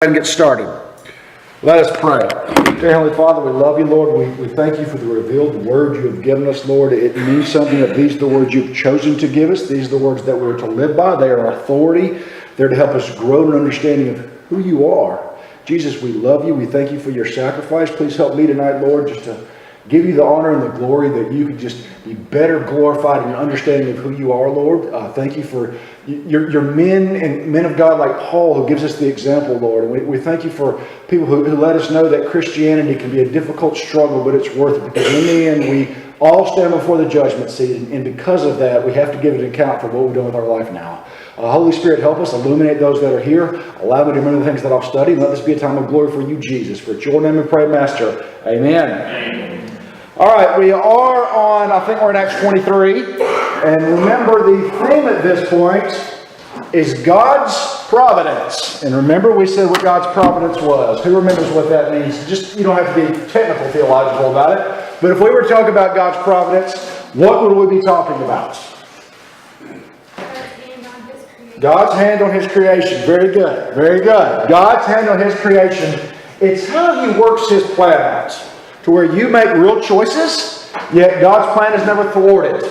And get started. Let us pray. Dear Heavenly Father, we love you, Lord. We thank you for the revealed word you have given us, Lord. It means something that these are the words you've chosen to give us. These are the words that we're to live by. They are authority. They're to help us grow in an understanding of who you are. Jesus, we love you. We thank you for your sacrifice. Please help me tonight, Lord, just to give you the honor and the glory that you could just be better glorified in your understanding of who you are, Lord. Thank you for your men and men of God like Paul, who gives us the example, Lord. And we thank you for people who let us know that Christianity can be a difficult struggle, but it's worth it. Because in the end, we all stand before the judgment seat. And because of that, we have to give an account for what we've done with our life now. Holy Spirit, help us illuminate those that are here. Allow me to remember the things that I've studied. And let this be a time of glory for you, Jesus. For it's your name we pray, Master. Amen. Amen. All right, we are on, I think we're in Acts 23. And remember, the theme at this point is God's providence. And remember, we said what God's providence was. Who remembers what that means? Just, you don't have to be technical theological about it. But if we were to talk about God's providence, what would we be talking about? God's hand on His creation. Very good. Very good. God's hand on His creation. It's how He works His plan out. To where you make real choices, yet God's plan is never thwarted.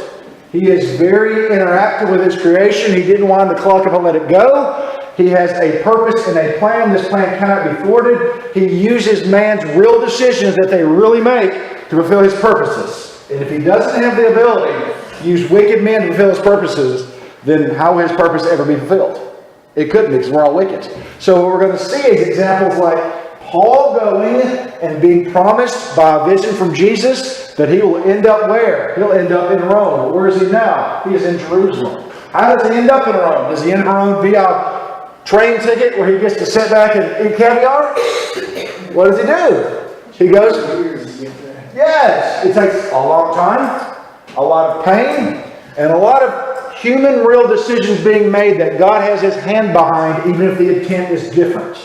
He is very interactive with His creation. He didn't wind the clock up and let it go. He has a purpose and a plan. This plan cannot be thwarted. He uses man's real decisions that they really make to fulfill His purposes. And if He doesn't have the ability to use wicked men to fulfill His purposes, then how will His purpose ever be fulfilled? It couldn't, because we're all wicked. So what we're going to see is examples like Paul going and being promised by a vision from Jesus that he will end up where? He'll end up in Rome. Where is he now? He is in Jerusalem. How does he end up in Rome? Does he end up in Rome via a train ticket where he gets to sit back and eat caviar? What does he do? He goes, yes, it takes a long time, a lot of pain, and a lot of human real decisions being made that God has His hand behind, even if the intent is different.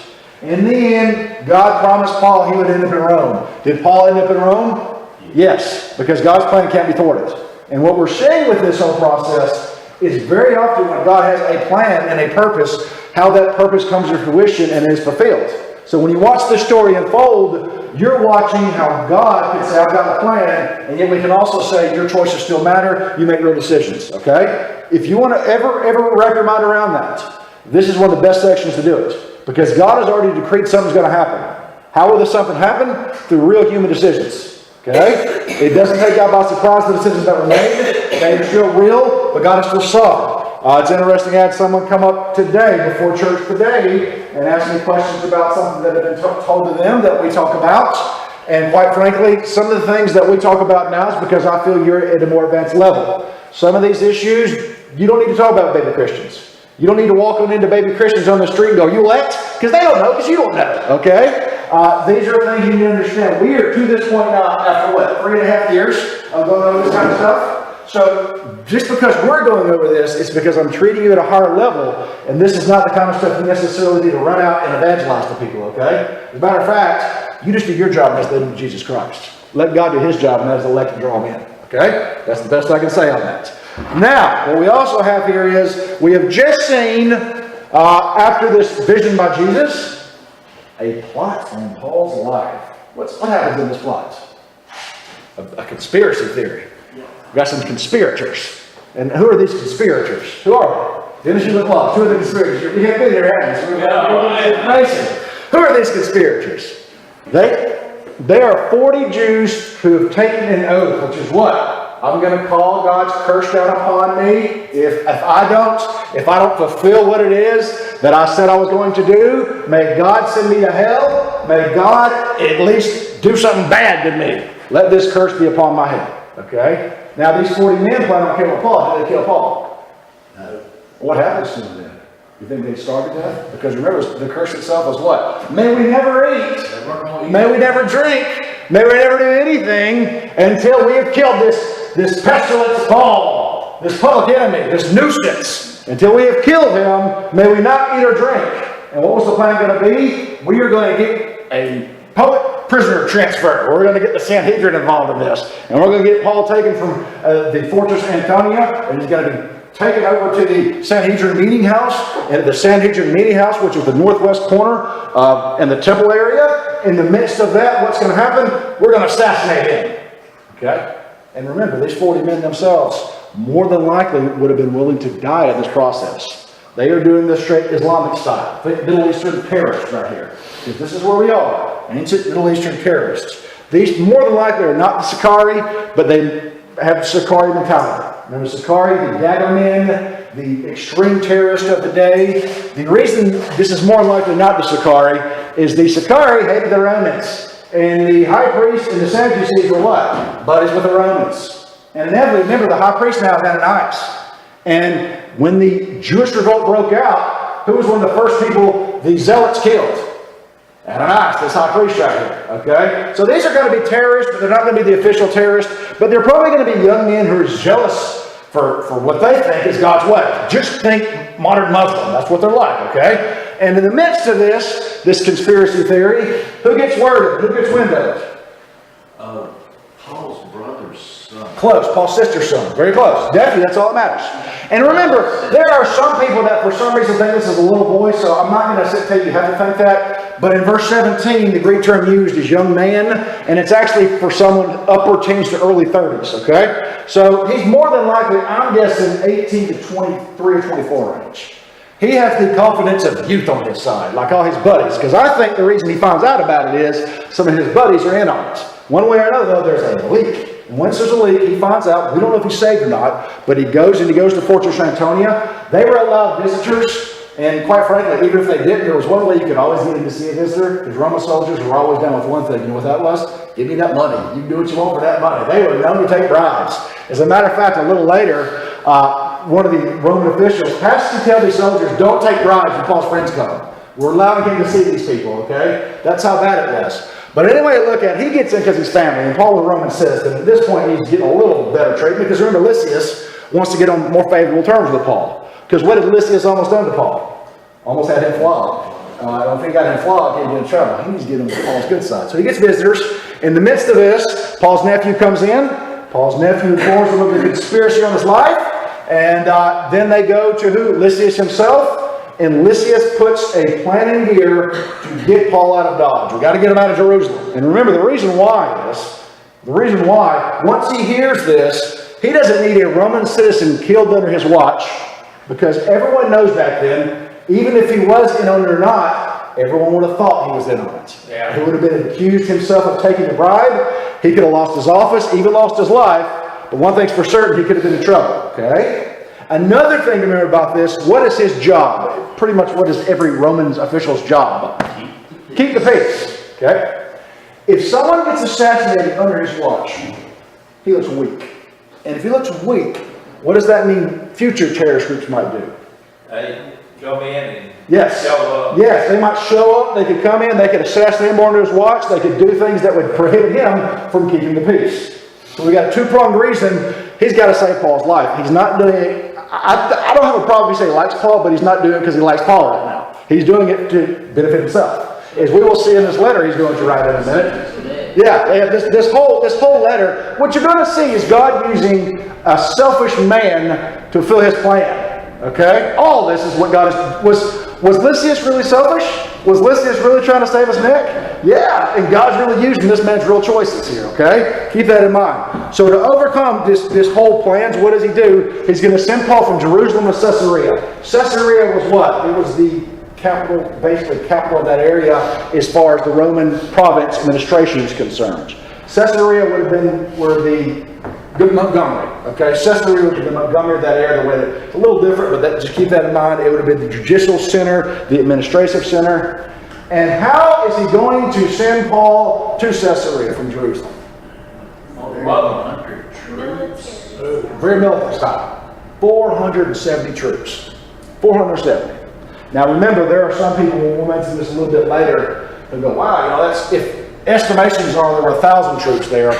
In the end, God promised Paul he would end up in Rome. Did Paul end up in Rome? Yes, because God's plan can't be thwarted. And what we're seeing with this whole process is very often when God has a plan and a purpose, how that purpose comes to fruition and is fulfilled. So when you watch this story unfold, you're watching how God can say, I've got a plan, and yet we can also say your choices still matter, you make real decisions, okay? If you want to ever wrap your mind around that, this is one of the best sections to do it. Because God has already decreed something's going to happen. How will this something happen? Through real human decisions. Okay? It doesn't take God by surprise the decisions that were made. They are still real, but God is still sovereign. It's interesting, I had someone come up today, before church today, and ask me questions about something that had been told to them that we talk about. And quite frankly, some of the things that we talk about now is because I feel you're at a more advanced level. Some of these issues, you don't need to talk about baby Christians. You don't need to walk on into baby Christians on the street and go, you elect? Because they don't know, because you don't know. Okay? These are things you need to understand. We are to this point now, after what, 3.5 years of going over this kind of stuff? So, just because we're going over this, it's because I'm treating you at a higher level, and this is not the kind of stuff you necessarily need to run out and evangelize to people, okay? As a matter of fact, you just do your job as leading to Jesus Christ. Let God do His job, and that is elect and draw them in. Okay? That's the best I can say on that. Now, what we also have here is, we have just seen, after this vision by Jesus, a plot on Paul's life. What happens in this plot? A conspiracy theory. We've got some conspirators. And who are these conspirators? Who are they? Dennis, you look lost. Who are the conspirators? You have been there, haven't you? Who are these conspirators? They are 40 Jews who have taken an oath, which is what? I'm going to call God's curse down upon me if I don't fulfill what it is that I said I was going to do. May God send me to hell. May God at least do something bad to me. Let this curse be upon my head. Okay? Now these 40 men plan on killing Paul. Did they kill Paul? No. What happens to them then? You think they'd starve to death? Because remember, the curse itself was what? May we never eat. May we never drink. May we never do anything until we have killed this pestilence Paul, this public enemy, this nuisance. Until we have killed him, may we not eat or drink. And what was the plan going to be? We are going to get a public prisoner transfer. We're going to get the Sanhedrin involved in this. And we're going to get Paul taken from the fortress Antonia, and he's going to be taken over to the Sanhedrin meeting house, and the Sanhedrin meeting house, which is the northwest corner in the temple area. In the midst of that, what's going to happen? We're going to assassinate him. Okay? And remember, these 40 men themselves, more than likely, would have been willing to die in this process. They are doing this straight Islamic style. Think Middle Eastern terrorists right here. Because this is where we are. Ancient Middle Eastern terrorists. These, more than likely, are not the Sicarii, but they have the Sicarii mentality. Remember Sicarii, the dagger men, the extreme terrorist of the day. The reason this is more likely not the Sicarii is the Sicarii hated the Romans. And the high priest and the Sadducees were what? Buddies with the Romans. And inevitably, remember, the high priest now had an Ananias. And when the Jewish revolt broke out, who was one of the first people the Zealots killed? Ananias, this high priest right here. Okay? So these are going to be terrorists, but they're not going to be the official terrorists. But they're probably going to be young men who are jealous for what they think is God's way. Just think modern Muslim. That's what they're like. Okay? And in the midst of this conspiracy theory, who gets word of it? Who gets wind of it? Paul's brother's son. Close. Paul's sister's son. Very close. Definitely, that's all that matters. And remember, there are some people that for some reason think this is a little boy, so I'm not going to sit and tell you have to think that. But in verse 17, the Greek term used is young man, and it's actually for someone upward teens to early 30s, okay? So he's more than likely, I'm guessing, 18 to 23 or 24 range. He has the confidence of youth on his side, like all his buddies. Because I think the reason he finds out about it is some of his buddies are in on it. One way or another, though, there's a leak. And once there's a leak, he finds out, we don't know if he's saved or not, but he goes to Fortress Antonia. They were allowed visitors. And quite frankly, even if they didn't, there was one way you could always get in to see a visitor. Because Roman soldiers were always down with one thing. You know what that was? Give me that money. You can do what you want for that money. They were known to take bribes. As a matter of fact, a little later, one of the Roman officials has to tell these soldiers, don't take bribes when Paul's friends come. We're allowing him to see these people, okay? That's how bad it was. But anyway, look at it. He gets in because he's family. And Paul the Roman says that at this point he's getting a little better treatment. Because remember, Lysias wants to get on more favorable terms with Paul. Because what did Lysias almost done to Paul? Almost had him flogged. If he got him flogged, he'd get in trouble. He needs to get him to Paul's good side. So he gets visitors. In the midst of this, Paul's nephew comes in. Paul's nephew informs him of the conspiracy on his life. And then they go to who? Lysias himself. And Lysias puts a plan in gear to get Paul out of Dodge. We got to get him out of Jerusalem. And remember, the reason why, once he hears this, he doesn't need a Roman citizen killed under his watch. Because everyone knows back then, even if he was in on it or not, everyone would have thought he was in on it. Yeah. He would have been accused himself of taking a bribe. He could have lost his office, even lost his life. But one thing's for certain, he could have been in trouble. Okay? Another thing to remember about this, what is his job? Pretty much what is every Roman official's job? Keep the peace. Okay? If someone gets assassinated under his watch, he looks weak. And if he looks weak, what does that mean future terrorist groups might do? Come in and yes. show up. Yes, they might show up, they could come in, they could assassinate him under his watch, they could do things that would prohibit him from keeping the peace. So we got a two-pronged reason he's got to save Paul's life. He's not doing it, I don't have a problem if you say he likes Paul, but he's not doing it because he likes Paul right now. He's doing it to benefit himself. As we will see in this letter he's going to write in a minute. Yeah, this whole letter, what you're going to see is God using a selfish man to fulfill his plan. Okay? All this is what God is. Was Lysias really selfish? Was Lysias really trying to save his neck? Yeah, and God's really using this man's real choices here, okay? Keep that in mind. So to overcome this whole plans, what does he do? He's going to send Paul from Jerusalem to Caesarea. Caesarea was what? It was the capital, basically capital of that area as far as the Roman province administration is concerned. Caesarea would have been where the Montgomery, okay? Caesarea would have been Montgomery, that area, the way that it's a little different, but just keep that in mind. It would have been the judicial center, the administrative center. And how is he going to send Paul to Caesarea from Jerusalem? 1,100 troops. Very military style. 470 troops. 470. Now remember, there are some people, we'll mention this a little bit later, who go, wow, that's, if estimations are there were 1,000 troops there.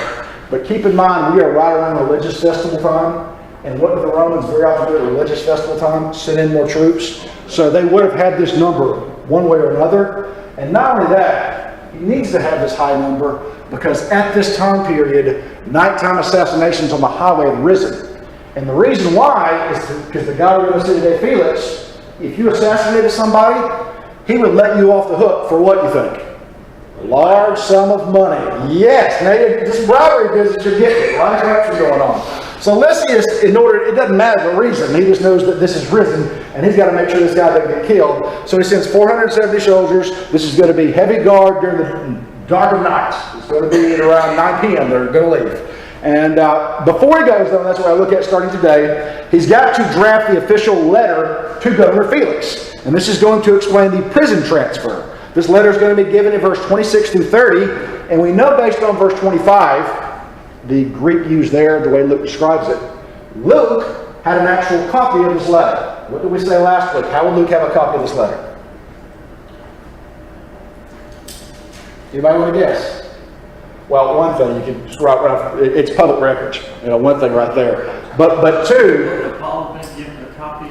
But keep in mind, we are right around religious festival time. And what did the Romans very often do at religious festival time? Send in more troops. So they would have had this number one way or another. And not only that, he needs to have this high number because at this time period, nighttime assassinations on the highway have risen. And the reason why is because the guy we're going to see today, Felix, if you assassinated somebody, he would let you off the hook for what you think? A large sum of money. Yes, now this bribery business you're getting, a lot of corruption going on. So Lysias, it doesn't matter the reason, he just knows that this is risen, and he's got to make sure this guy doesn't get killed. So he sends 470 soldiers. This is going to be heavy guard during the dark of night. It's going to be at around 9 p.m. They're going to leave. And before he goes, though, that's what I look at starting today, he's got to draft the official letter to Governor Felix. And this is going to explain the prison transfer. This letter is going to be given in verse 26 through 30. And we know based on verse 25, the Greek used there, the way Luke describes it, Luke had an actual copy of this letter. What did we say last week? How would Luke have a copy of this letter? Anybody want to guess? Well, one thing, you can just write, it's public records. One thing right there. But two,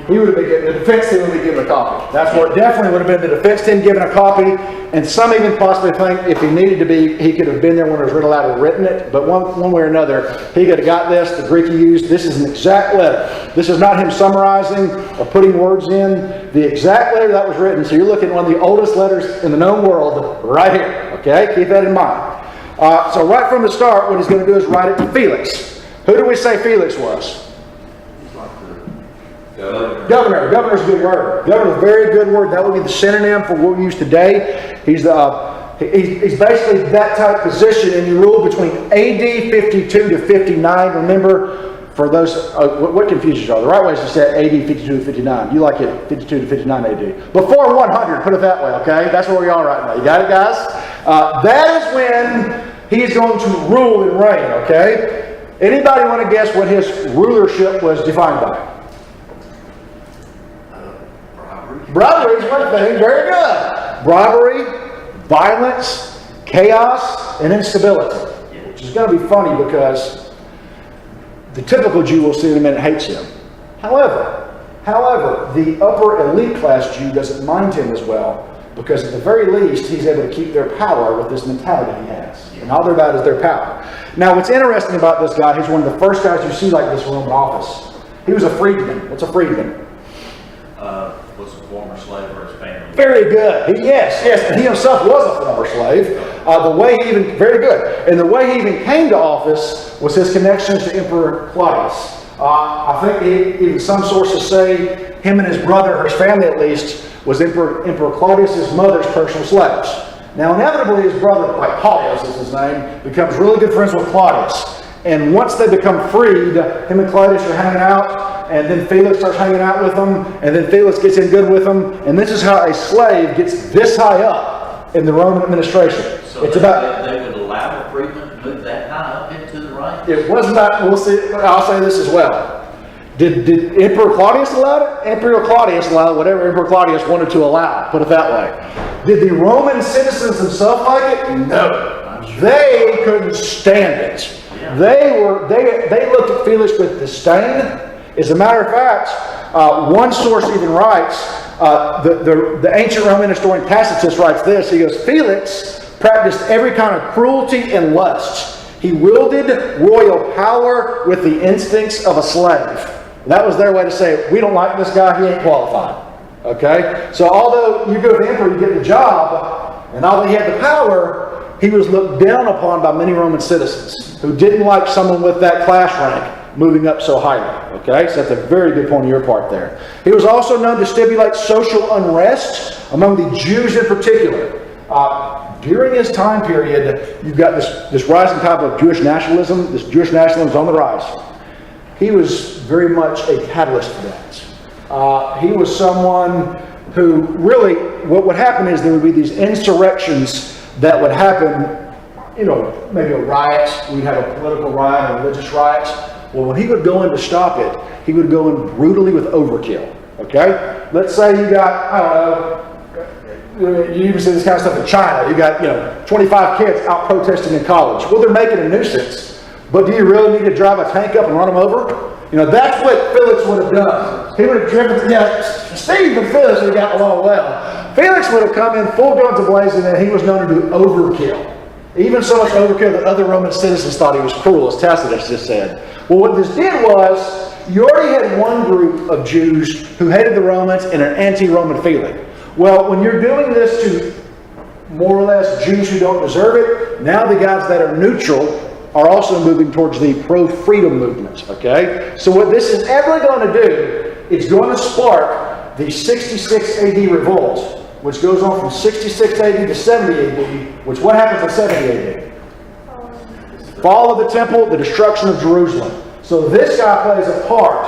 he would have been given, the defense team would have been given a copy. That's what definitely would have been the defense team given a copy. And some even possibly think if he needed to be, he could have been there when it was read aloud and written it. But one way or another, he could have got this. The Greek he used, this is an exact letter. This is not him summarizing or putting words in. The exact letter that was written. So you're looking at one of the oldest letters in the known world right here. Okay? Keep that in mind. So right from the start, what he's going to do is write it to Felix. Who do we say Felix was? Governor. Governor's a good word. Governor's a very good word. That would be the synonym for what we use today. He's basically that type of position, and he ruled between AD 52 to 59. Remember, for those, what confuses y'all? The right way is to say AD 52 to 59. You like it 52 to 59 AD. Before 100, put it that way, okay? That's where we are right now. You got it, guys? That is when he's going to rule and reign, okay? Anybody want to guess what his rulership was defined by? Bribery is one thing. Very good. Bribery, violence, chaos, and instability. Which is going to be funny because the typical Jew we'll see in a minute hates him. However, the upper elite class Jew doesn't mind him as well, because at the very least he's able to keep their power with this mentality he has. And all they're about is their power. Now what's interesting about this guy, he's one of the first guys you see like this in Roman office. He was a freedman. What's a freedman? Was a former slave or his family. Very good. Yes. And he himself was a former slave. Very good. And the way he even came to office was his connections to Emperor Claudius. I think even some sources say him and his brother, or his family at least, was Emperor Claudius' mother's personal slaves. Now inevitably his brother, like Claudius is his name, becomes really good friends with Claudius. And once they become freed, him and Claudius are hanging out, and then Felix starts hanging out with them, and then Felix gets in good with them, and this is how a slave gets this high up in the Roman administration. So they would allow a freedman to move that high up into the ranks? It was not, we'll see, I'll say this as well. Did Emperor Claudius allow it? Emperor Claudius allowed whatever Emperor Claudius wanted to allow, put it that way. Did the Roman citizens themselves like it? No. They couldn't stand it. Yeah. They looked at Felix with disdain. As a matter of fact, one source even writes, the ancient Roman historian Tacitus writes this. He goes, Felix practiced every kind of cruelty and lust. He wielded royal power with the instincts of a slave. That was their way to say, we don't like this guy, he ain't qualified. Okay? So although you go to the emperor, you get the job, and although he had the power, he was looked down upon by many Roman citizens who didn't like someone with that class rank moving up so highly. Okay? So that's a very good point on your part there. He was also known to stimulate social unrest among the Jews in particular. During his time period, you've got this rising type of Jewish nationalism. This Jewish nationalism is on the rise. He was very much a catalyst for that. He was someone who really, what would happen is there would be these insurrections that would happen, maybe a riot. We'd have a political riot, a religious riot. Well, when he would go in to stop it, he would go in brutally with overkill. Okay? Let's say you got, I don't know, you even see this kind of stuff in China. You got, 25 kids out protesting in college. Well, they're making a nuisance. But do you really need to drive a tank up and run them over? That's what Felix would have done. He would have driven, Steve and Felix would have gotten along well. Felix would have come in full guns a-blazing, and he was known to do overkill. Even so much overkill that other Roman citizens thought he was cruel, as Tacitus just said. Well, what this did was, you already had one group of Jews who hated the Romans and an anti-Roman feeling. Well, when you're doing this to more or less Jews who don't deserve it, now the guys that are neutral are also moving towards the pro-freedom movement. Okay? So what this is ever going to do, it's going to spark the 66 AD revolt, which goes on from 66 AD to 70 AD, which what happens in 70 AD? Fall of the temple, the destruction of Jerusalem. So this guy plays a part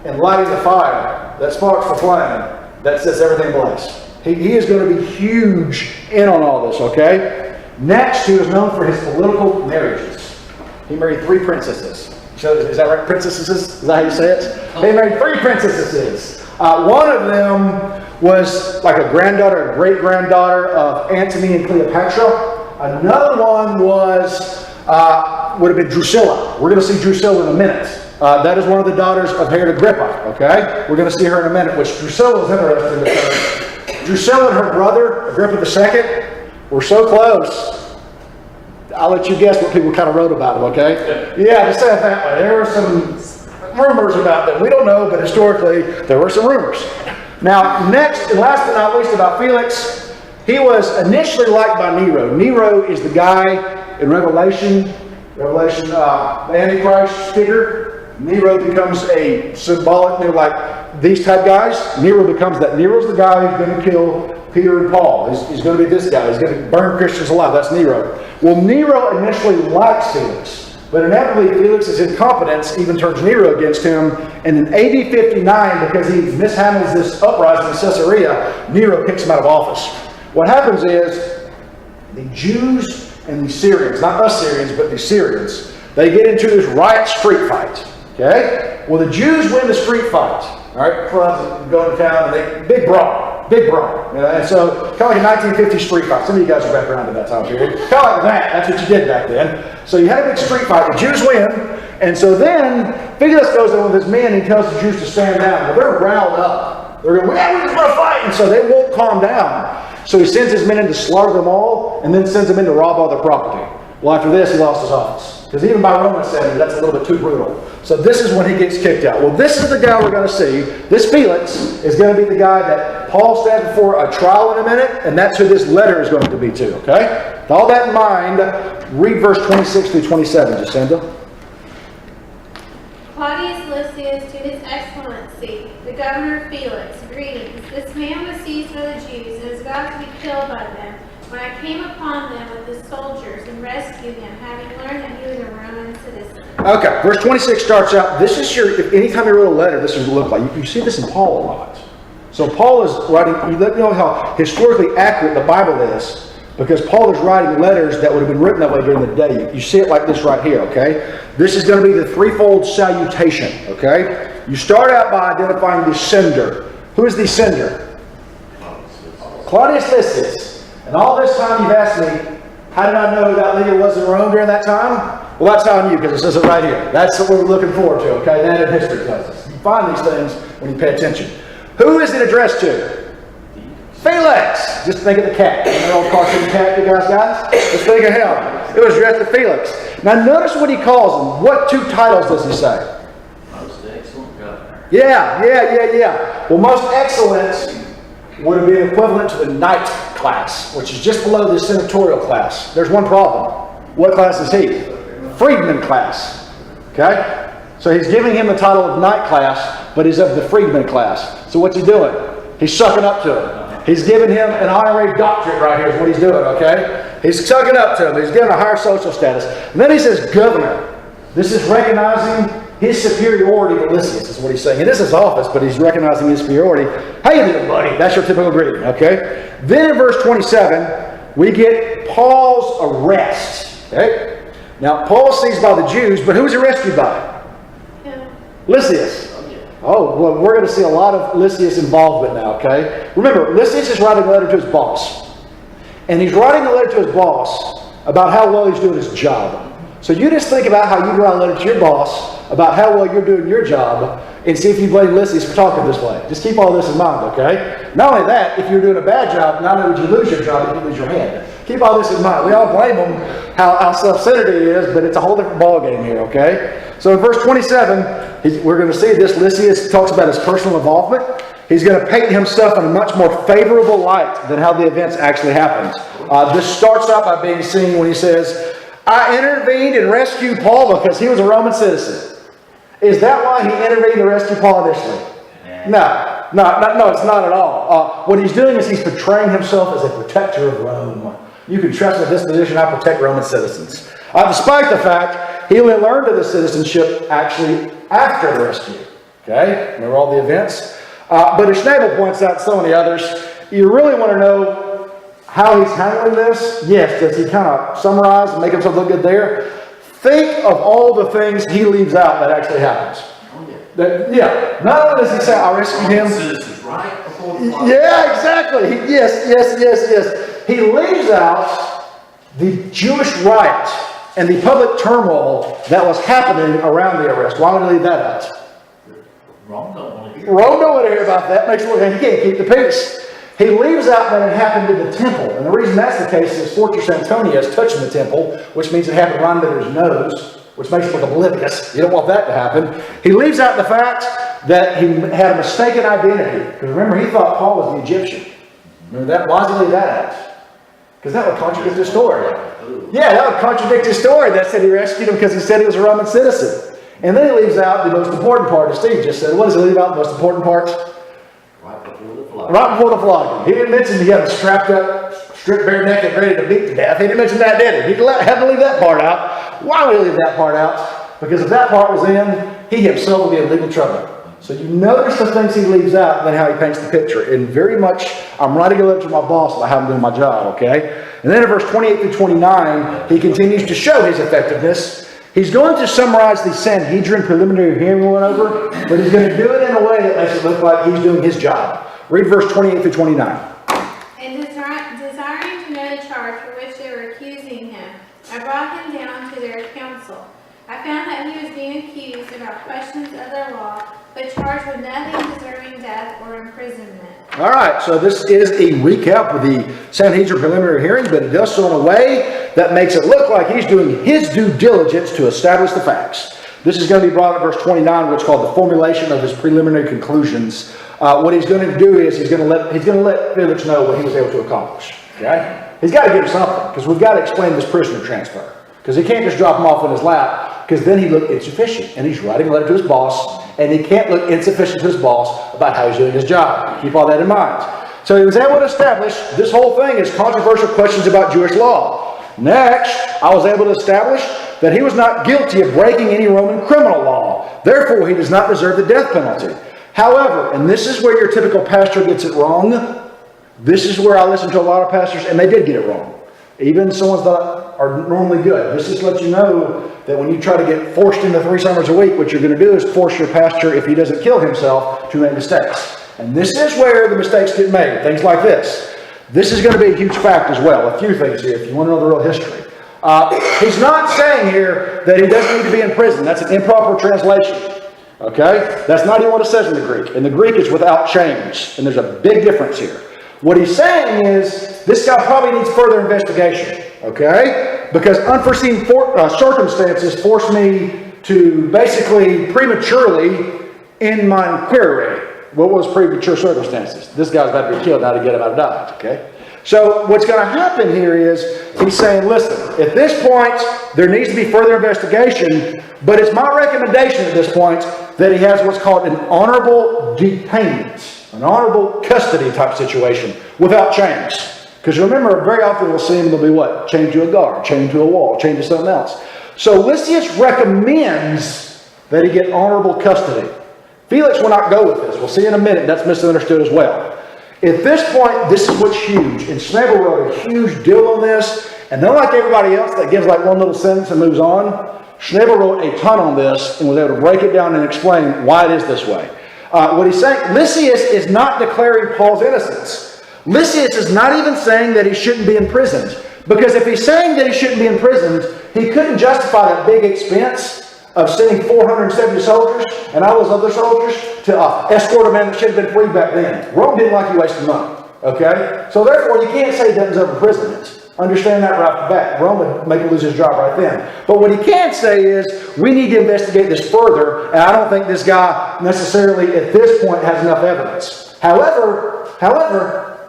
in lighting the fire that sparks the flame that sets everything ablaze. He is going to be huge in on all this, okay? Next, he was known for his political marriages. He married 3 princesses. So, is that right? Princesses? Is that how you say it? He married 3 princesses. One of them was like a granddaughter, a great-granddaughter of Antony and Cleopatra. Another one was would have been Drusilla. We're going to see Drusilla in a minute. That is one of the daughters of Herod Agrippa. Okay? We're going to see her in a minute, which Drusilla is interesting because Drusilla and her brother, Agrippa II, were so close. I'll let you guess what people kind of wrote about them, okay? Yeah, just say it that way. There were some rumors about them. We don't know, but historically, there were some rumors. Now, next, and last but not least, about Felix, he was initially liked by Nero. Nero is the guy in Revelation, the Antichrist figure. Nero becomes a symbolic, like these type guys. Nero becomes that. Nero's the guy who's going to kill Peter and Paul. He's going to be this guy. He's going to burn Christians alive. That's Nero. Well, Nero initially likes Felix, but inevitably Felix's incompetence even turns Nero against him. And in AD 59, because he mishandles this uprising in Caesarea, Nero kicks him out of office. What happens is the Jews and the Syrians, not us Syrians, but the Syrians, they get into this riot street fight. Okay? Well, the Jews win the street fight. All right? Crowds go to town and big brawl. Big brawl. You know? And so, kind of like a 1950 street fight. Some of you guys are back around in that time period. Kind of like that. That's what you did back then. So you had a big street fight. The Jews win. And so then, Felix goes in with his men and he tells the Jews to stand down. Well, they're riled up. They're going, yeah, we're just going to fight. And so they won't calm down. So he sends his men in to slaughter them all and then sends them in to rob all their property. Well, after this, he lost his office. Because even by Roman standards, that's a little bit too brutal. So this is when he gets kicked out. Well, this is the guy we're going to see. This Felix is going to be the guy that Paul stands before a trial in a minute, and that's who this letter is going to be to, okay? With all that in mind, read verse 26 through 27, Jacinda. Claudius Lysias to his excellency, the governor Felix, greetings. This man was seized by the Jews and is about to be killed by them. When I came upon them with the soldiers and rescued him, having learned that he was a Roman citizen. Okay, verse 26 starts out, this is if anytime you wrote a letter, this is what it looked like. You see this in Paul a lot. So Paul is writing, you know how historically accurate the Bible is, because Paul is writing letters that would have been written that way during the day. You see it like this right here, okay? This is going to be the threefold salutation, okay? You start out by identifying the sender. Who is the sender? Claudius Lysias. And all this time you've asked me, how did I know who that leader was in Rome during that time? Well, that's on you, because it says it right here. That's what we're looking forward to, okay? That in history tells us. You find these things when you pay attention. Who is it addressed to? Felix! Just think of the cat. Remember the old cartoon cat you guys got? Just think of him. It was addressed to Felix. Now notice what he calls him. What 2 titles does he say? Most excellent governor. Yeah. Well, most excellent would have been equivalent to the knight class, which is just below the senatorial class. There's one problem. What class is he? Freedman class. Okay? So he's giving him the title of knight class, but he's of the freedman class. So what's he doing? He's sucking up to him. He's giving him an honorary doctorate right here is what he's doing, okay? He's sucking up to him. He's giving a higher social status. And then he says governor. This is recognizing his superiority to Lysias is what he's saying. It is his office, but he's recognizing his superiority. How you doing, buddy? That's your typical greeting, okay? Then in verse 27, we get Paul's arrest, okay? Now, Paul's seized by the Jews, but who's he rescued by? Lysias. Oh, well, we're going to see a lot of Lysias involvement now, okay? Remember, Lysias is writing a letter to his boss. And he's writing a letter to his boss about how well he's doing his job. So you just think about how you write a letter to your boss about how well you're doing your job and see if you blame Lysias for talking this way. Just keep all this in mind, okay? Not only that, if you're doing a bad job, not only would you lose your job, but you lose your head. Keep all this in mind. We all blame him how self-centered he is, but it's a whole different ballgame here, okay? So in verse 27, we're going to see this. Lysias talks about his personal involvement. He's going to paint himself in a much more favorable light than how the events actually happened. This starts out by being seen when he says, I intervened and rescued Paul because he was a Roman citizen. Is that why he intervened to rescue Paul initially? No, it's not at all. What he's doing is he's portraying himself as a protector of Rome. You can trust my disposition, I protect Roman citizens. Despite the fact, he only learned of the citizenship actually after the rescue. Okay? Remember all the events? But as Schnabel points out, so many others, you really want to know how he's handling this. Yes, does he kind of summarize and make himself look good there? Think of all the things he leaves out that actually happens. Not only does he say, I rescued him. Right before the flood. Yeah, exactly. Yes. He leaves out the Jewish riot and the public turmoil that was happening around the arrest. Why would he leave that out? Rome don't want to hear. Rome don't want to hear about that. Makes it look like he can't keep the peace. He leaves out that it happened in the temple. And the reason that's the case is Fortress Antonia is touching the temple, which means it happened right under his nose, which makes it look oblivious. You don't want that to happen. He leaves out the fact that he had a mistaken identity. Because remember, he thought Paul was the Egyptian. Remember that? Why does he leave that out? Because that would contradict his story. Yeah, that would contradict his story. That said he rescued him because he said he was a Roman citizen. And then he leaves out the most important part, as Steve just said. What does he leave out, the most important part? Right before the flood. Right before the flogging. He didn't mention he had him strapped up, stripped bare naked, ready to beat to death. He didn't mention that, did he? He had to leave that part out. Why would he leave that part out? Because if that part was in, he himself would be in legal trouble. So you notice the things he leaves out and then how he paints the picture. And very much, I'm writing a letter to my boss about how I'm doing my job, okay? And then in verse 28 through 29, he continues to show his effectiveness. He's going to summarize the Sanhedrin preliminary hearing we went over, but he's going to do it in a way that makes it look like he's doing his job. Read verse 28 through 29. And desiring to know the charge for which they were accusing him, I brought him down to their council. I found that he was being accused about questions of the law, but charged with nothing deserving death or imprisonment. All right, so this is a recap of the Sanhedrin preliminary hearing, but it does so in a way that makes it look like he's doing his due diligence to establish the facts. This is going to be brought up in verse 29, which is called the formulation of his preliminary conclusions. What he's going to do is he's going to let Felix know what he was able to accomplish. Okay, he's got to give him something because we've got to explain this prisoner transfer. Because he can't just drop him off in his lap, because then he looked insufficient. And he's writing a letter to his boss, and he can't look insufficient to his boss about how he's doing his job. Keep all that in mind. So he was able to establish this whole thing is controversial questions about Jewish law. Next, I was able to establish that he was not guilty of breaking any Roman criminal law. Therefore, he does not deserve the death penalty. However, and this is where your typical pastor gets it wrong. This is where I listen to a lot of pastors, and they did get it wrong. Even some ones that are normally good. This just lets you know that when you try to get forced into 3 summers a week, what you're going to do is force your pastor, if he doesn't kill himself, to make mistakes. And this is where the mistakes get made. Things like this. This is going to be a huge fact as well. A few things here, if you want to know the real history. He's not saying here that he doesn't need to be in prison. That's an improper translation. Okay? That's not even what it says in the Greek. In the Greek, it's without change. And there's a big difference here. What he's saying is, this guy probably needs further investigation, okay? Because unforeseen circumstances forced me to basically prematurely end my inquiry. What was premature circumstances? This guy's about to be killed, now to get him out of Dodge, okay? So what's going to happen here is, he's saying, listen, at this point, there needs to be further investigation, but it's my recommendation at this point that he has what's called an honorable detainment. An honorable custody type situation without chains. Because remember, very often we'll see him, they'll be what? Chained to a guard, chained to a wall, chained to something else. So Lysias recommends that he get honorable custody. Felix will not go with this. We'll see in a minute. That's misunderstood as well. At this point, this is what's huge. And Shepard wrote a huge deal on this. And unlike everybody else that gives like one little sentence and moves on, Shepard wrote a ton on this and was able to break it down and explain why it is this way. What he's saying, Lysias is not declaring Paul's innocence. Lysias is not even saying that he shouldn't be imprisoned. Because if he's saying that he shouldn't be imprisoned, he couldn't justify that big expense of sending 470 soldiers and all those other soldiers to escort a man that should have been free back then. Rome didn't like you wasting money. Okay? So therefore, you can't say he doesn't deserve imprisonment. Understand that right off the bat. Rome would make him lose his job right then. But what he can say is, we need to investigate this further, and I don't think this guy necessarily at this point has enough evidence. However,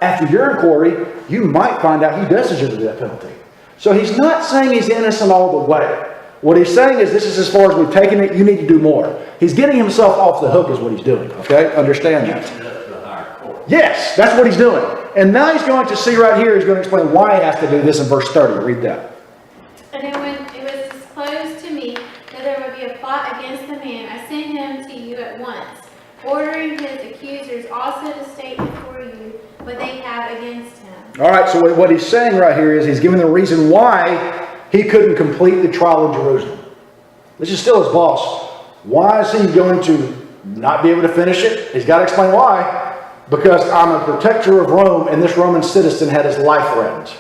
after your inquiry, you might find out he does deserve the death penalty. So he's not saying he's innocent all the way. What he's saying is, this is as far as we've taken it, you need to do more. He's getting himself off the hook is what he's doing, okay? Understand that. Yes, that's what he's doing. And now he's going to see right here, he's going to explain why he has to do this in verse 30. Read that. And then when it was disclosed to me that there would be a plot against the man, I sent him to you at once, ordering his accusers also to state before you what they have against him. All right, so what he's saying right here is he's giving the reason why he couldn't complete the trial of Jerusalem. This is still his boss. Why is he going to not be able to finish it? He's got to explain why. Because I'm a protector of Rome, and this Roman citizen had his life threatened.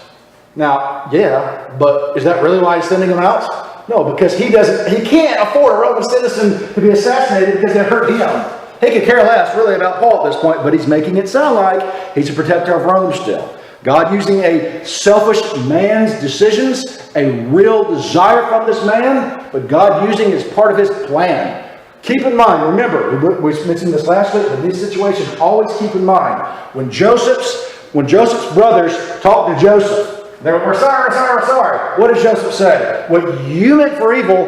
Now, yeah, but is that really why he's sending him out? No, because he can't afford a Roman citizen to be assassinated because it hurt him. He could care less really about Paul at this point, but he's making it sound like he's a protector of Rome still. God using a selfish man's decisions, a real desire from this man, but God using it as part of his plan. Keep in mind, remember, we mentioned this last week, but these situations, always keep in mind, when Joseph's brothers talked to Joseph, they were, we're sorry. What does Joseph say? What you meant for evil,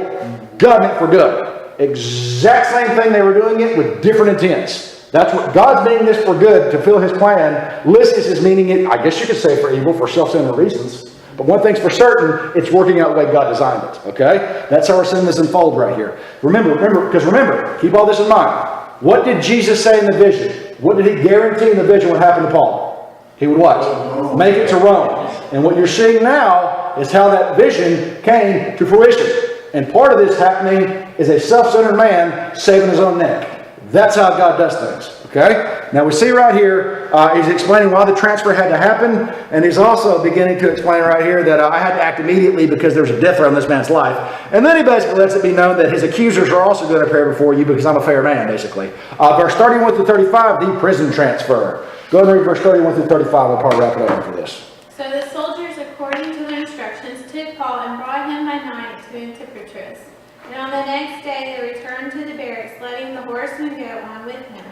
God meant for good. Exact same thing, they were doing it with different intents. That's what God's meaning this for good, to fulfill his plan. Lysias is meaning it, I guess you could say, for evil, for self-centered reasons. But one thing's for certain, it's working out the way God designed it. Okay? That's how we're seeing this unfold right here. Remember, keep all this in mind. What did Jesus say in the vision? What did he guarantee in the vision would happen to Paul? He would what? Make it to Rome. And what you're seeing now is how that vision came to fruition. And part of this happening is a self-centered man saving his own neck. That's how God does things. Okay? Now we see right here, he's explaining why the transfer had to happen, and he's also beginning to explain right here that I had to act immediately because there's a death threat on this man's life. And then he basically lets it be known that his accusers are also going to appear before you because I'm a fair man, basically. Verse 31 through 35, the prison transfer. Go ahead and read verse 31 through 35. We'll probably wrap it up for this. So the soldiers, according to their instructions, took Paul and brought him by night to Antipatris. And on the next day they returned to the barracks, letting the horsemen go on with him.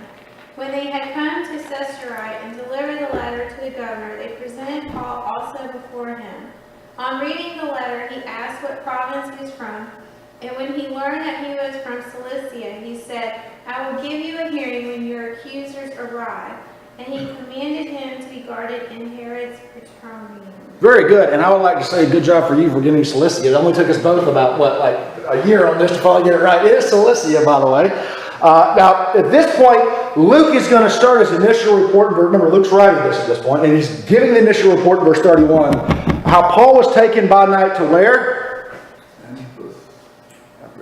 When they had come to Caesarea and delivered the letter to the governor, they presented Paul also before him. On reading the letter, he asked what province he was from, and when he learned that he was from Cilicia, he said, I will give you a hearing when your accusers arrive. And he commanded him to be guarded in Herod's praetorium. Very good, and I would like to say good job for you for getting Cilicia. It only took us both about, a year on this to finally get it right. It is Cilicia, by the way. Now, at this point, Luke is going to start his initial report. Remember, Luke's writing this at this point, and he's giving the initial report in verse 31. How Paul was taken by night to where?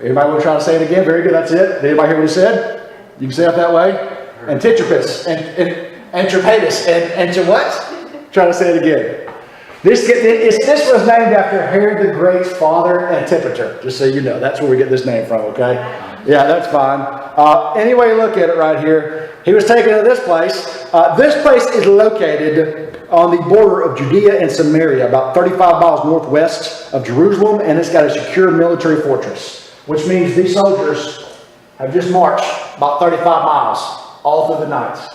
Anybody want to try to say it again? Very good, that's it. Did anybody hear what he said? You can say it that way. Antipatris, Antipatus, and to what? Try to say it again. This was named after Herod the Great's father, Antipater. Just so you know, that's where we get this name from, okay? Yeah, that's fine. Anyway, look at it right here. He was taken to this place. This place is located on the border of Judea and Samaria, about 35 miles northwest of Jerusalem, and it's got a secure military fortress, which means these soldiers have just marched about 35 miles all through the night.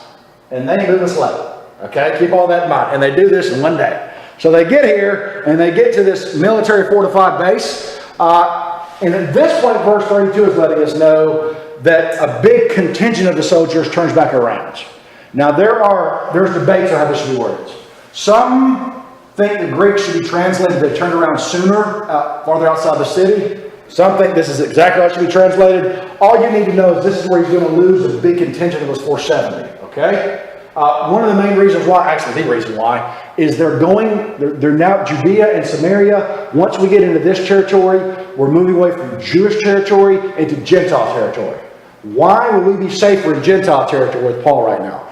And they ain't moving slow. Okay? Keep all that in mind. And they do this in one day. So they get here, and they get to this military fortified base. And at this point, verse 32 is letting us know that a big contingent of the soldiers turns back around. Now, there's debates on how this should be worded. Some think the Greek should be translated, they turned around sooner, farther outside the city. Some think this is exactly how it should be translated. All you need to know is this is where he's going to lose a big contingent of his 470. Okay? One of the main reasons why, actually the reason why, is they're now Judea and Samaria. Once we get into this territory, we're moving away from Jewish territory into Gentile territory. Why would we be safer in Gentile territory with Paul right now?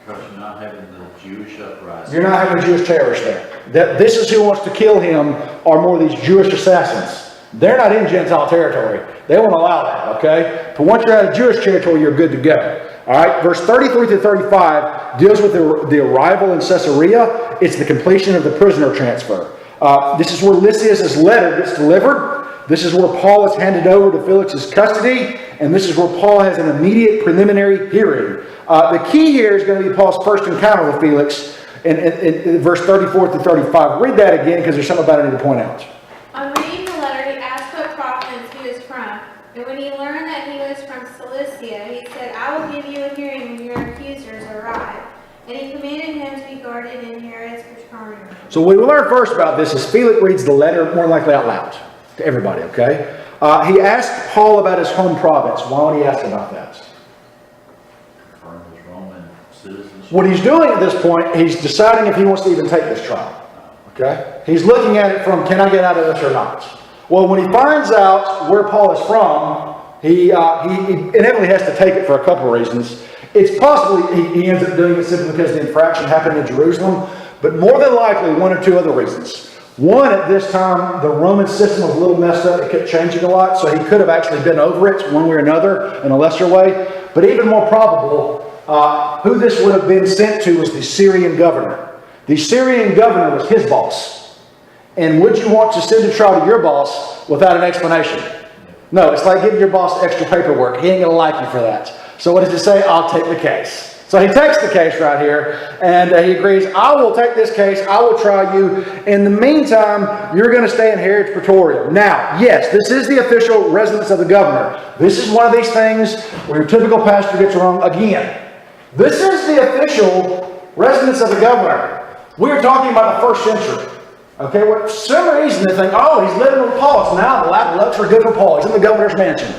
Because you're not having the Jewish uprising. You're not having Jewish terrorists there. This is who wants to kill him, are more of these Jewish assassins. They're not in Gentile territory. They won't allow that, okay? But once you're out of Jewish territory, you're good to go. All right, verse 33 to 35 deals with the arrival in Caesarea. It's the completion of the prisoner transfer. This is where Lysias' letter gets delivered. This is where Paul is handed over to Felix's custody. And this is where Paul has an immediate preliminary hearing. The key here is going to be Paul's first encounter with Felix in verse 34 to 35. Read that again because there's something about it I need to point out. On reading the letter, he asked what province he was from. And when he learned that he was from Cilicia, he said, I will give you a hearing when your accusers arrive. And he commanded him to be guarded in Herod's patronium. So what we learn first about this is Felix reads the letter more likely out loud to everybody, okay? He asked Paul about his home province. Why would he ask about that? Confirm his Roman citizenship. What he's doing at this point, he's deciding if he wants to even take this trial. Okay? He's looking at it from, can I get out of this or not? Well, when he finds out where Paul is from, he inevitably has to take it for a couple of reasons. It's possible he ends up doing it simply because the infraction happened in Jerusalem, but more than likely one or two other reasons. One, at this time, the Roman system was a little messed up. It kept changing a lot, so he could have actually been over it one way or another in a lesser way. But even more probable, who this would have been sent to was the Syrian governor. The Syrian governor was his boss. And would you want to send a trial to your boss without an explanation? No, it's like giving your boss extra paperwork. He ain't going to like you for that. So what does it say? I'll take the case. So he takes the case right here, and he agrees, I will take this case, I will try you. In the meantime, you're going to stay in Herod's Praetorium. Now, yes, this is the official residence of the governor. This is one of these things where your typical pastor gets wrong again. This is the official residence of the governor. We're talking about the first century. Okay, for some reason they think, oh, he's living with Paul. So now the lap of luxury good for Paul. He's in the governor's mansion.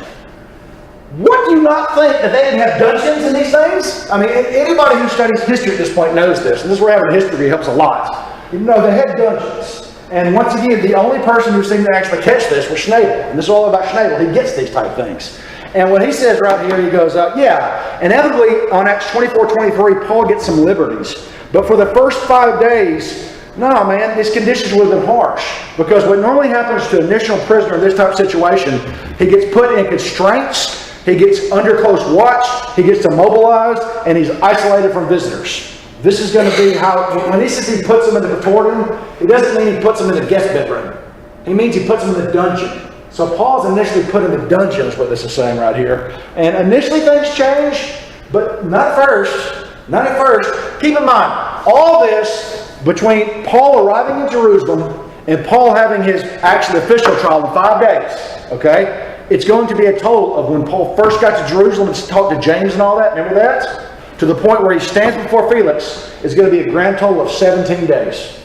What do you not think that they didn't have dungeons in these things? I mean, anybody who studies history at this point knows this. And this is where having history helps a lot. You know, they had dungeons. And once again, the only person who seemed to actually catch this was Schnabel. And this is all about Schnabel. He gets these type things. And what he says right here, he goes, inevitably on Acts 24:23, Paul gets some liberties. But for the first 5 days, no, man, these conditions would have been harsh. Because what normally happens to an initial prisoner in this type of situation, he gets put in constraints, he gets under close watch, he gets immobilized, and he's isolated from visitors. This is going to be how, when he says he puts them in the praetorium, it doesn't mean he puts them in the guest bedroom. He means he puts them in the dungeon. So Paul's initially put in the dungeon, is what this is saying right here. And initially things change, but not at first. Not at first. Keep in mind, all this between Paul arriving in Jerusalem and Paul having his actual official trial in 5 days, okay? It's going to be a total of when Paul first got to Jerusalem and talked to James and all that, remember that? To the point where he stands before Felix, is going to be a grand total of 17 days.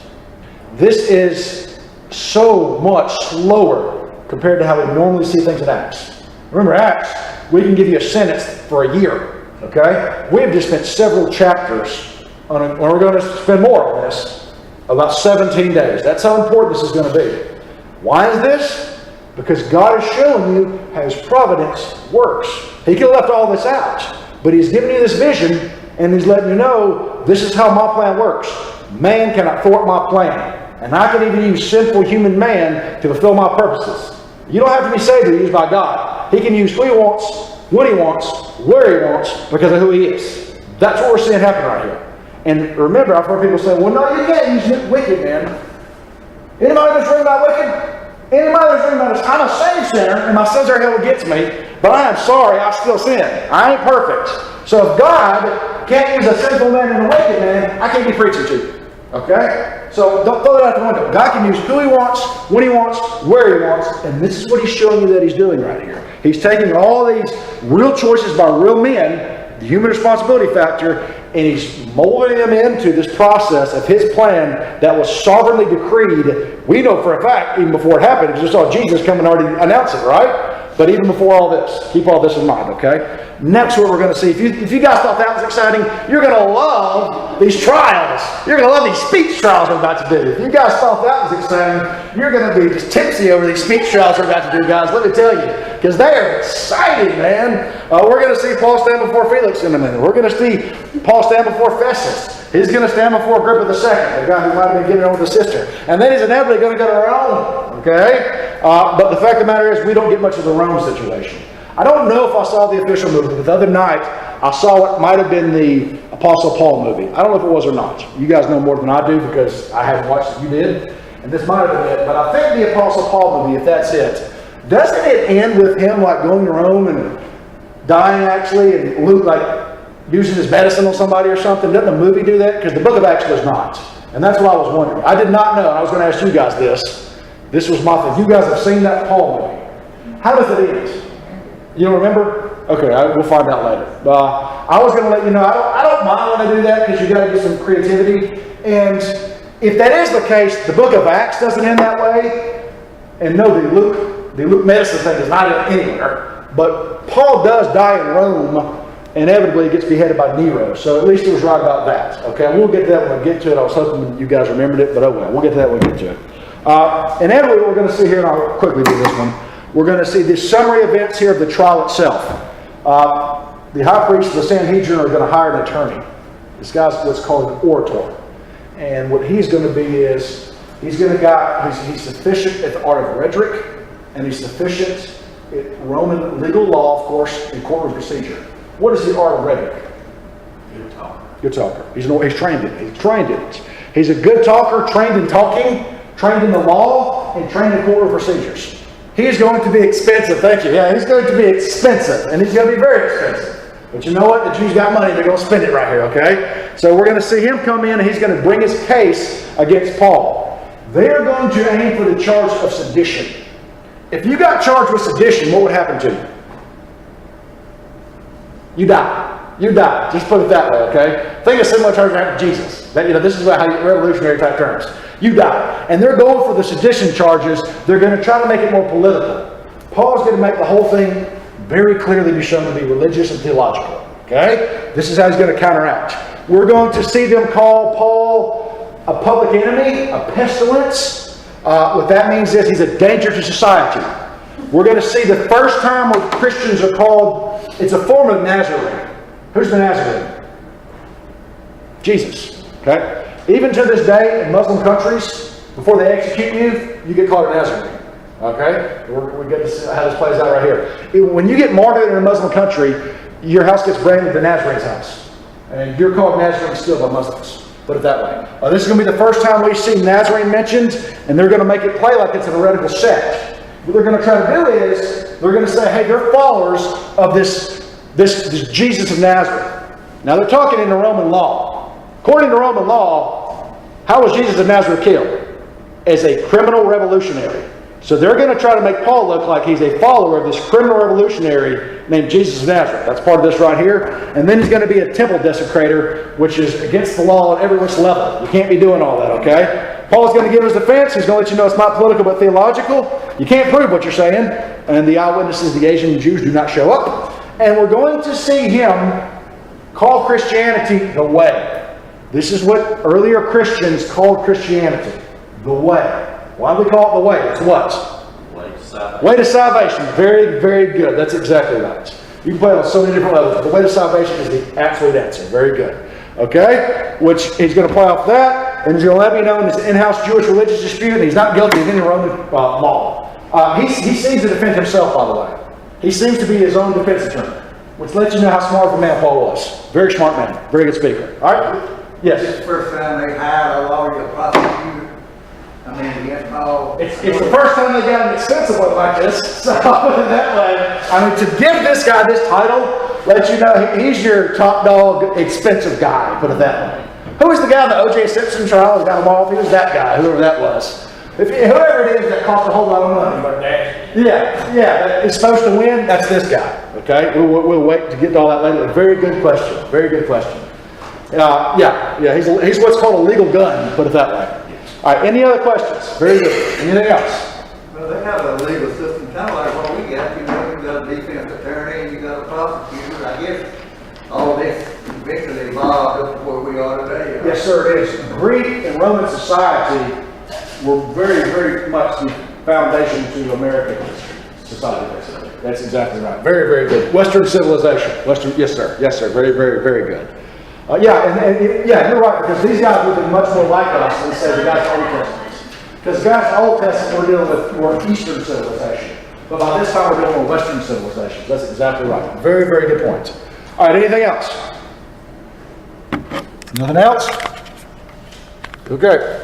This is so much slower compared to how we normally see things in Acts. Remember Acts, we can give you a sentence for a year, okay? We have just spent several chapters on it, and we're going to spend more on this, about 17 days. That's how important this is going to be. Why is this? Because God is showing you how His providence works. He could have left all this out, but He's giving you this vision, and He's letting you know, this is how my plan works. Man cannot thwart my plan. And I can even use sinful human man to fulfill my purposes. You don't have to be saved to be used by God. He can use who He wants, when He wants, where He wants, because of who He is. That's what we're seeing happen right here. And remember, I've heard people say, well, no, you can't use wicked men. Anybody that's dreaming about wicked? Anybody that's dreaming about this? I'm a saved sinner, and my sins are hell against me, but I am sorry, I still sin. I ain't perfect. So if God can't use a sinful man and a wicked man, I can't be preaching to you. Okay? So don't throw that out the window. God can use who He wants, when He wants, where He wants, and this is what He's showing you that He's doing right here. He's taking all these real choices by real men, the human responsibility factor, and He's molding them into this process of His plan that was sovereignly decreed. We know for a fact, even before it happened, because we saw Jesus come and already announce it, right? But even before all this, keep all this in mind, okay? Next, what we're going to see, if you guys thought that was exciting, you're going to love these trials. You're going to love these speech trials we're about to do. If you guys thought that was exciting, you're going to be just tipsy over these speech trials we're about to do, guys. Let me tell you, because they are exciting, man. We're going to see Paul stand before Felix in a minute. We're going to see Paul stand before Festus. He's going to stand before Agrippa II, the guy who might have been getting on with his sister. And then he's inevitably going to go to Rome, okay? But the fact of the matter is, we don't get much of the Rome situation. I don't know if I saw the official movie, but the other night, I saw what might have been the Apostle Paul movie. I don't know if it was or not. You guys know more than I do because I haven't watched it. You did? and this might have been it, but I think the Apostle Paul movie, if that's it, doesn't it end with him like going to Rome and dying actually, and Luke like using his medicine on somebody or something? Doesn't the movie do that? Because the book of Acts does not. And that's what I was wondering. I did not know, and I was going to ask you guys this. This was my thing. You guys have seen that Paul movie. How does it end? You don't remember? Okay, we'll find out later. I was going to let you know, I don't mind when I do that because you got to get some creativity. And if that is the case, the book of Acts doesn't end that way. And no, the Luke medicine thing is not anywhere. But Paul does die in Rome. Inevitably, he gets beheaded by Nero. So at least it was right about that. Okay, we'll get to that when we get to it. I was hoping you guys remembered it, but oh well. We'll get to that when we get to it. Inevitably, what we're going to see here, and I'll quickly do this one, we're going to see the summary events here of the trial itself. The high priest and the Sanhedrin are going to hire an attorney. This guy's what's called an orator. And what he's going to be is, he's sufficient at the art of rhetoric, and he's sufficient at Roman legal law, of course, and courtroom procedure. What is the art of rhetoric? Good talker. Good talker. He's trained in it. He's trained in it. He's a good talker, trained in talking, trained in the law, and trained in courtroom procedures. He is going to be expensive. Thank you. Yeah, he's going to be expensive, and he's going to be very expensive. But you know what? The Jews got money. They're going to spend it right here, okay? So we're going to see him come in, and he's going to bring his case against Paul. They're going to aim for the charge of sedition. If you got charged with sedition, what would happen to you? You die. You die. Just put it that way, okay? Think of similar charge happened to Jesus. This is how revolutionary type terms. You die. And they're going for the sedition charges. They're going to try to make it more political. Paul's going to make the whole thing very clearly be shown to be religious and theological. Okay? This is how he's going to counteract. We're going to see them call Paul a public enemy, a pestilence. What that means is he's a danger to society. We're going to see the first time where Christians are called, it's a form of Nazarene. Who's the Nazarene? Jesus. Okay? Even to this day, in Muslim countries, before they execute you, you get called a Nazarene. Okay? We get to see how this plays out right here. When you get martyred in a Muslim country, your house gets branded the Nazarene's house. And you're called Nazarene still by Muslims. Put it that way. This is going to be the first time we see Nazarene mentioned, and they're going to make it play like it's an heretical sect. What they're going to try to do is, they're going to say, hey, they're followers of this Jesus of Nazareth. Now they're talking in the Roman law. According to Roman law, how was Jesus of Nazareth killed? As a criminal revolutionary. So they're going to try to make Paul look like he's a follower of this criminal revolutionary named Jesus of Nazareth. That's part of this right here. And then he's going to be a temple desecrator, which is against the law at every which level. You can't be doing all that, okay? Paul's going to give his defense. He's going to let you know it's not political but theological. You can't prove what you're saying. And the eyewitnesses, the Asian Jews, do not show up. And we're going to see him call Christianity the way. This is what earlier Christians called Christianity. The way. Why do we call it the way? It's what? Way to salvation. Way to salvation. Very, very good. That's exactly right. You can play it on so many different levels. The way to salvation is the absolute answer. Very good. Okay? Which he's going to play off that, and he's going to let me know in this in-house Jewish religious dispute, and he's not guilty of any Roman law. He seems to defend himself, by the way. He seems to be his own defense attorney, which lets you know how smart of a man Paul was. Very smart man. Very good speaker. All right? Yes? This is the first time they hired a lawyer, a prosecutor. Against Paul. It's the first time they got an expensive one like this. So I'll put it that way. To give this guy this title, let you know he's your top dog, expensive guy. Put it that way. Who was the guy in the O.J. Simpson trial that got him off? He was that guy, whoever that was. Whoever it is that cost a whole lot of money. But yeah, is supposed to win. That's this guy. Okay, we'll wait to get to all that later. Very good question. Very good question. He's what's called a legal gun. Put it that way. All right, any other questions? Very good. Anything else? Well, they have a legal system kind of like what we got. You got a defense attorney and you got a prosecutor. I guess all this eventually evolved up to where we are today. Right? Yes, sir, it is. Greek and Roman society were very, very much the foundation to American society. That's exactly right. Very, very good. Western civilization. Yes, sir. Yes, sir. Very, very, very good. You're right, because these guys would be much more like us than, say, the guys in the Old Testament. Because the guys in the Old Testament we're dealing with more Eastern civilization. But by this time we're dealing with Western civilization. That's exactly right. Very, very good point. All right, anything else? Nothing else? Okay.